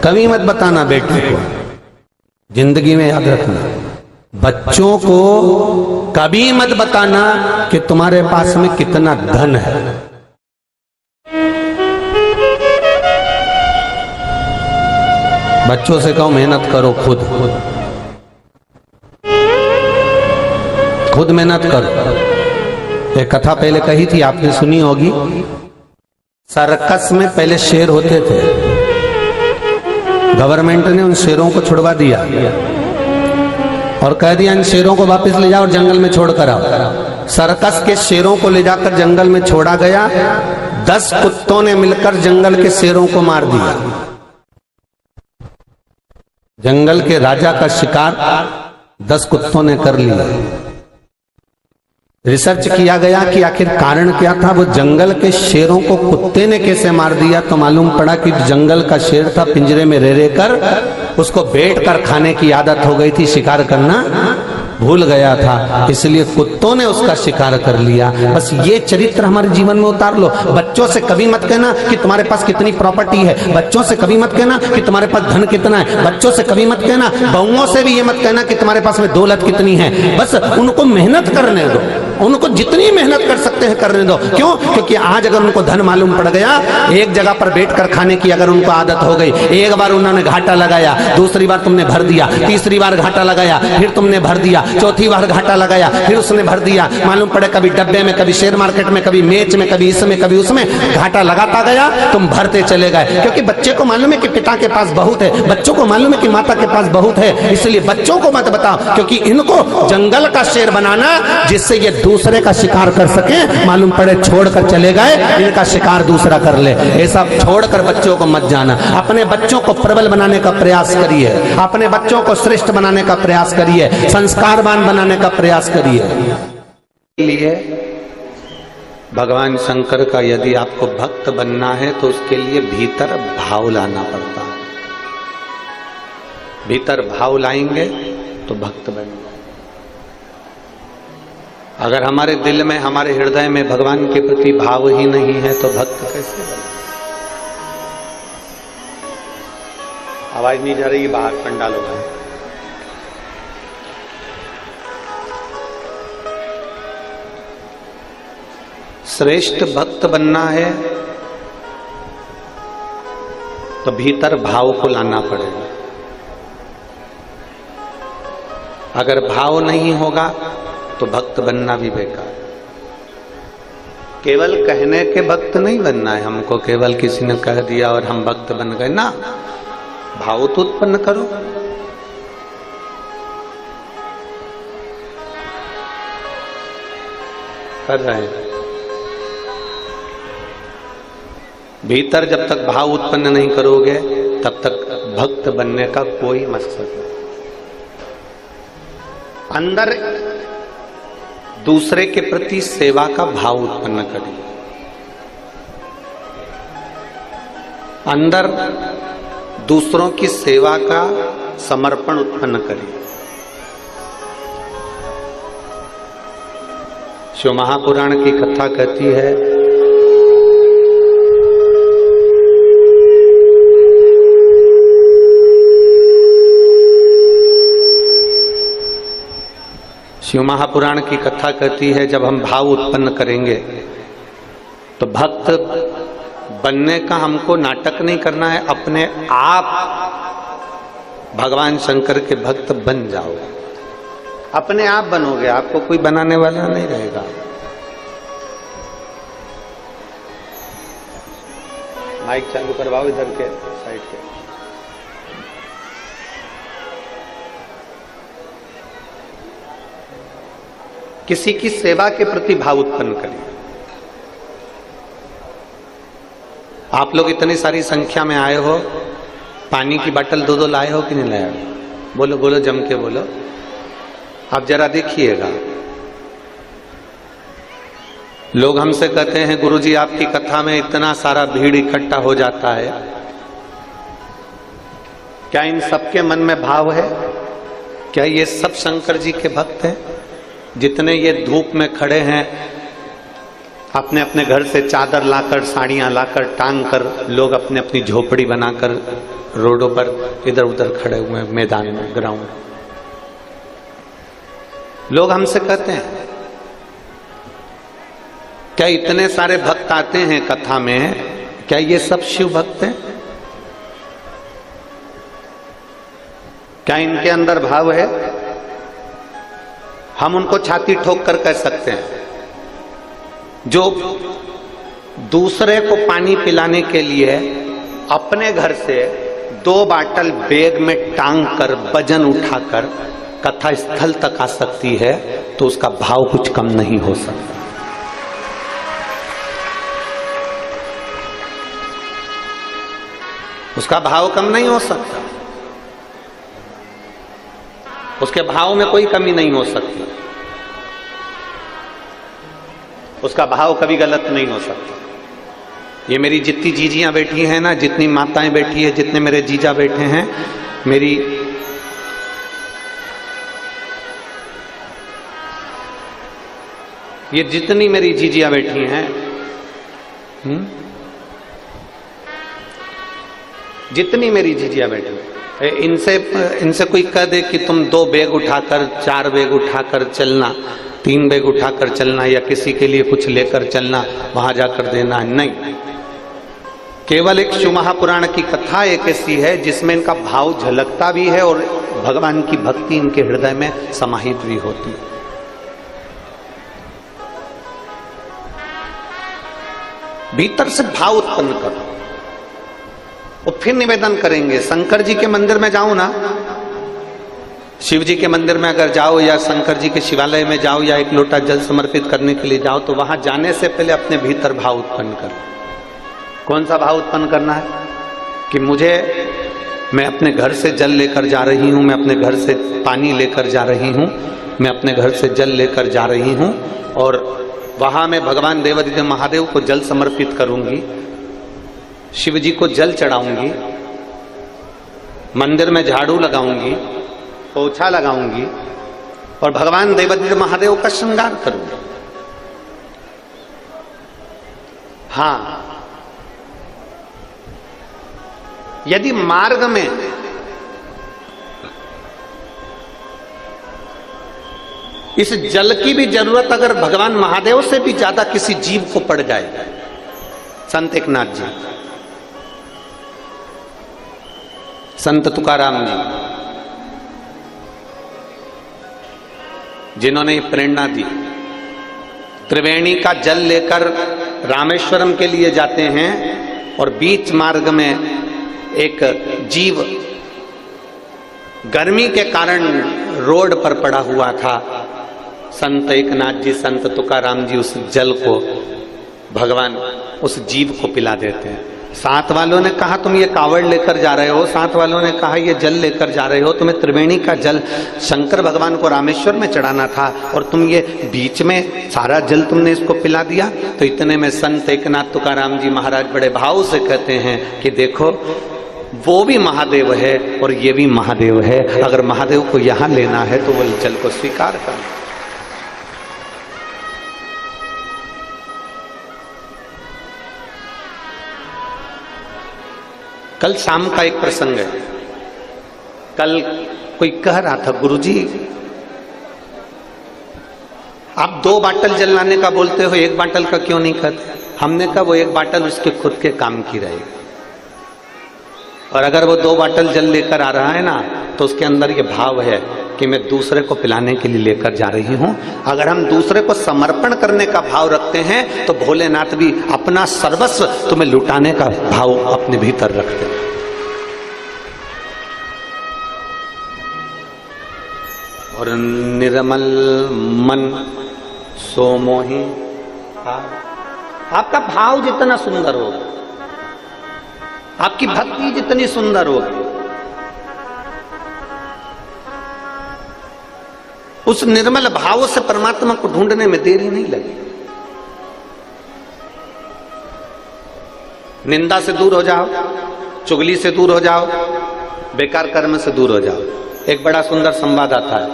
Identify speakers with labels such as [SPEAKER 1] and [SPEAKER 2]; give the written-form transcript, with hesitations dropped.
[SPEAKER 1] कभी मत बताना बेटे को, जिंदगी में याद रखना, बच्चों को कभी मत बताना कि तुम्हारे पास में कितना धन है। बच्चों से कहो मेहनत करो, खुद मेहनत करो। एक कथा पहले कही थी, आपने सुनी होगी। सर्कस में पहले शेर होते थे, गवर्नमेंट ने उन शेरों को छुड़वा दिया और कह दिया इन शेरों को वापस ले जाओ और जंगल में छोड़ कर आओ। सर्कस के शेरों को ले जाकर जंगल में छोड़ा गया। 10 कुत्तों ने मिलकर जंगल के शेरों को मार दिया। जंगल के राजा का शिकार 10 कुत्तों ने कर लिया। रिसर्च किया गया कि आखिर कारण क्या था, वो जंगल के शेरों को कुत्ते ने कैसे मार दिया। तो मालूम पड़ा कि जंगल का शेर था, पिंजरे में रह कर उसको बैठ कर खाने की आदत हो गई थी, शिकार करना भूल गया था, इसलिए कुत्तों ने उसका शिकार कर लिया। बस ये चरित्र हमारे जीवन में उतार लो। बच्चों से कभी मत कहना कि तुम्हारे पास कितनी प्रॉपर्टी है, बच्चों से कभी मत कहना कि तुम्हारे पास धन कितना है, बच्चों से कभी मत कहना, बहुओं से भी ये मत कहना कि तुम्हारे पास में दौलत कितनी है। बस उनको मेहनत करने दो, उनको जितनी मेहनत कर सकते हैं करने दो। क्यों? क्योंकि आज अगर उनको धन मालूम पड़ गया, एक जगह पर बैठकर खाने की अगर उनको आदत हो गई, एक बार उन्होंने घाटा लगाया, दूसरी बार तुमने भर दिया, तीसरी बार घाटा लगाया, फिर तुमने भर दिया, चौथी बार घाटा लगाया, फिर उसने भर दिया, मालूम पड़े कभी डब्बे में, कभी शेयर मार्केट में, कभी मैच में, कभी इसमें, कभी उसमें, घाटा लगाता गया, तुम भरते चले गए। क्योंकि बच्चे को मालूम है कि पिता के पास बहुत है, बच्चों को मालूम है कि माता के पास बहुत है, इसलिए बच्चों को मत बताओ, क्योंकि इनको जंगल का शेर बनाना जिससे ये दूसरे का शिकार कर सके, मालूम पड़े छोड़कर चले गए, इनका शिकार दूसरा कर ले। ऐसा छोड़कर बच्चों को मत जाना। अपने बच्चों को प्रबल बनाने का प्रयास करिए, अपने बच्चों को श्रेष्ठ बनाने का प्रयास करिए, संस्कारवान बनाने का प्रयास करिए। लिए भगवान शंकर का यदि आपको भक्त बनना है तो उसके लिए भीतर भाव लाना पड़ता है। भीतर भाव लाएंगे तो भक्त बनेंगे। अगर हमारे दिल में, हमारे हृदय में भगवान के प्रति भाव ही नहीं है तो भक्त कैसे बने? आवाज नहीं जा रही, बाहर पंडाल हो गए। श्रेष्ठ भक्त बनना है तो भीतर भाव को लाना पड़ेगा। अगर भाव नहीं होगा तो भक्त बनना भी बेकार। केवल कहने के भक्त नहीं बनना है हमको, केवल किसी ने कह दिया और हम भक्त बन गए ना। भाव तो उत्पन्न करो। कर रहे हैं। भीतर जब तक भाव उत्पन्न नहीं करोगे तब तक भक्त बनने का कोई मकसद नहीं। अंदर दूसरे के प्रति सेवा का भाव उत्पन्न करिए। अंदर दूसरों की सेवा का समर्पण उत्पन्न करिए। शिव महापुराण की कथा कहती है, शिव महापुराण की कथा कहती है जब हम भाव उत्पन्न करेंगे तो भक्त बनने का हमको नाटक नहीं करना है, अपने आप भगवान शंकर के भक्त बन जाओगे। अपने आप बनोगे, आपको कोई बनाने वाला नहीं रहेगा। माइक चालू करवाओ इधर के साइड के। किसी की सेवा के प्रति भाव उत्पन्न करिए। आप लोग इतनी सारी संख्या में आए हो, पानी की बोतल 2-2 लाए हो कि नहीं लाए हो? बोलो बोलो, जम के बोलो। आप जरा देखिएगा। लोग हमसे कहते हैं गुरुजी आपकी कथा में इतना सारा भीड़ इकट्ठा हो जाता है, क्या इन सबके मन में भाव है? क्या ये सब शंकर जी के भक्त हैं? जितने ये धूप में खड़े हैं अपने अपने घर से चादर लाकर, साड़ियां लाकर, टांग कर लोग अपने अपनी झोपड़ी बनाकर रोडों पर इधर उधर खड़े हुए हैं, मैदान में, ग्राउंड। लोग हमसे कहते हैं क्या इतने सारे भक्त आते हैं कथा में, क्या ये सब शिव भक्त हैं? क्या इनके अंदर भाव है? हम उनको छाती ठोक कर कह सकते हैं, जो दूसरे को पानी पिलाने के लिए अपने घर से 2 बाटल बैग में टांग कर, वजन उठाकर कथा स्थल तक आ सकती है, तो उसका भाव कुछ कम नहीं हो सकता। उसका भाव कम नहीं हो सकता, उसके भाव में कोई कमी नहीं हो सकती, उसका भाव कभी गलत नहीं हो सकता। ये मेरी जितनी जीजियां बैठी हैं ना, जितनी माताएं बैठी है, जितने मेरे जीजा बैठे हैं, मेरी ये जितनी मेरी जीजियां बैठी हैं, जितनी मेरी जीजियां बैठी हैं, इनसे कोई कह दे कि तुम 2 बैग उठाकर, 4 बैग उठाकर चलना, 3 बैग उठाकर चलना, या किसी के लिए कुछ लेकर चलना, वहां जाकर देना, नहीं। केवल एक शिव महापुराण की कथा एक ऐसी है जिसमें इनका भाव झलकता भी है और भगवान की भक्ति इनके हृदय में समाहित भी होती है। भीतर से भाव उत्पन्न करो, और फिर निवेदन करेंगे। शंकर जी के मंदिर में जाओ ना, शिव जी के मंदिर में अगर जाओ, या शंकर जी के शिवालय में जाओ, या एक लोटा जल समर्पित करने के लिए जाओ, तो वहां जाने से पहले अपने भीतर भाव उत्पन्न करो। कौन सा भाव उत्पन्न करना है? कि मैं अपने घर से जल लेकर जा रही हूं, मैं अपने घर से पानी लेकर जा रही हूं, मैं अपने घर से जल लेकर जा रही हूं, और वहां मैं भगवान देवादिदेव महादेव को जल समर्पित करूंगी, शिव जी को जल चढ़ाऊंगी, मंदिर में झाड़ू लगाऊंगी, पोछा लगाऊंगी, और भगवान देवादिदेव महादेव का श्रृंगार करूंगी। हाँ, यदि मार्ग में इस जल की भी जरूरत अगर भगवान महादेव से भी ज्यादा किसी जीव को पड़ जाए, संत एकनाथ जी, संत तुकाराम जी, जिन्होंने प्रेरणा दी, त्रिवेणी का जल लेकर रामेश्वरम के लिए जाते हैं, और बीच मार्ग में एक जीव गर्मी के कारण रोड पर पड़ा हुआ था। संत एकनाथ जी, संत तुकाराम जी उस जल को भगवान उस जीव को पिला देते हैं। साथ वालों ने कहा तुम ये कावड़ लेकर जा रहे हो, साथ वालों ने कहा ये जल लेकर जा रहे हो, तुम्हें त्रिवेणी का जल शंकर भगवान को रामेश्वर में चढ़ाना था, और तुम ये बीच में सारा जल तुमने इसको पिला दिया। तो इतने में संत एकनाथ तुकाराम जी महाराज बड़े भाव से कहते हैं कि देखो, वो भी महादेव है और ये भी महादेव है, अगर महादेव को यहां लेना है तो वो जल को स्वीकार कर। कल शाम का एक प्रसंग है। कल कोई कह रहा था, गुरुजी आप 2 बाटल जल लाने का बोलते हो, 1 बाटल का क्यों नहीं कहते? हमने कहा वो 1 बाटल उसके खुद के काम की रहेगी, और अगर वो 2 बाटल जल लेकर आ रहा है ना, तो उसके अंदर ये भाव है कि मैं दूसरे को पिलाने के लिए लेकर जा रही हूं। अगर हम दूसरे को समर्पण करने का भाव रखते हैं, तो भोलेनाथ भी अपना सर्वस्व तुम्हें लुटाने का भाव अपने भीतर रखते हैं। और निर्मल मन सो मोहि, आपका भाव जितना सुंदर होगा, आपकी भक्ति जितनी सुंदर होगी, उस निर्मल भाव से परमात्मा को ढूंढने में देरी नहीं लगी। निंदा से दूर हो जाओ, चुगली से दूर हो जाओ, बेकार कर्म से दूर हो जाओ। एक बड़ा सुंदर संवाद आता है,